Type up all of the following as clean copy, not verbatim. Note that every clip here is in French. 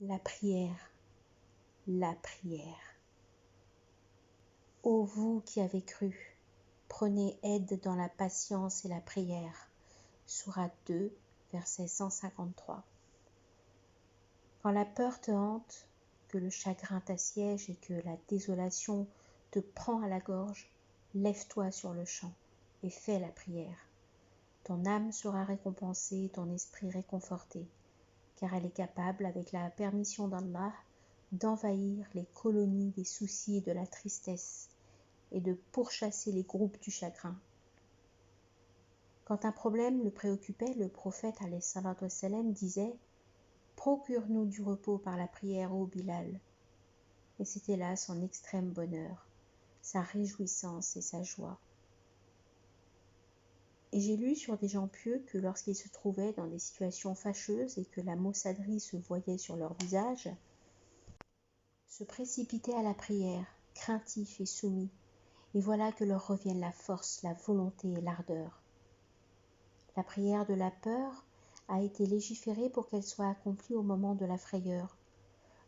La prière, la prière. Ô vous qui avez cru, prenez aide dans la patience et la prière. Sourate 2, verset 153. Quand la peur te hante, que le chagrin t'assiège et que la désolation te prend à la gorge, lève-toi sur le champ et fais la prière. Ton âme sera récompensée, ton esprit réconforté, car elle est capable, avec la permission d'Allah, d'envahir les colonies des soucis et de la tristesse et de pourchasser les groupes du chagrin. Quand un problème le préoccupait, le prophète ﷺ disait « Procure-nous du repos par la prière, ô Bilal ». Et c'était là son extrême bonheur, sa réjouissance et sa joie. Et j'ai lu sur des gens pieux que lorsqu'ils se trouvaient dans des situations fâcheuses et que la maussaderie se voyait sur leur visage, se précipitaient à la prière, craintifs et soumis, et voilà que leur reviennent la force, la volonté et l'ardeur. La prière de la peur a été légiférée pour qu'elle soit accomplie au moment de la frayeur,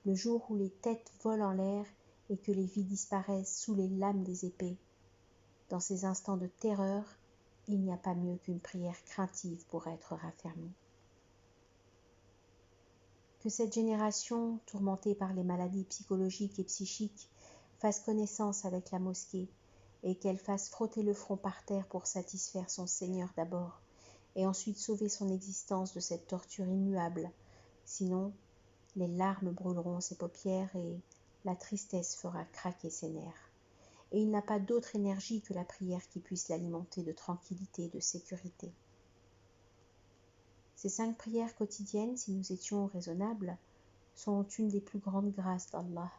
le jour où les têtes volent en l'air et que les vies disparaissent sous les lames des épées. Dans ces instants de terreur, il n'y a pas mieux qu'une prière craintive pour être raffermie. Que cette génération, tourmentée par les maladies psychologiques et psychiques, fasse connaissance avec la mosquée et qu'elle fasse frotter le front par terre pour satisfaire son Seigneur d'abord et ensuite sauver son existence de cette torture immuable. Sinon, les larmes brûleront ses paupières et la tristesse fera craquer ses nerfs. Et il n'a pas d'autre énergie que la prière qui puisse l'alimenter de tranquillité et de sécurité. Ces 5 prières quotidiennes, si nous étions raisonnables, sont une des plus grandes grâces d'Allah.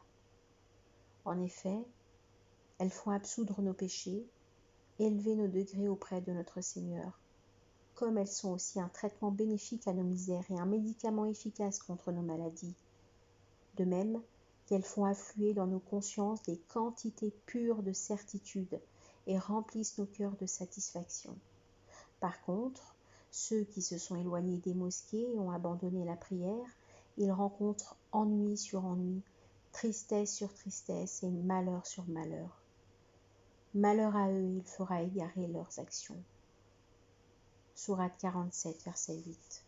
En effet, elles font absoudre nos péchés, élever nos degrés auprès de notre Seigneur, comme elles sont aussi un traitement bénéfique à nos misères et un médicament efficace contre nos maladies. De même qu'elles font affluer dans nos consciences des quantités pures de certitude et remplissent nos cœurs de satisfaction. Par contre, ceux qui se sont éloignés des mosquées et ont abandonné la prière, ils rencontrent ennui sur ennui, tristesse sur tristesse et malheur sur malheur. Malheur à eux, il fera égarer leurs actions. Sourate 47, verset 8.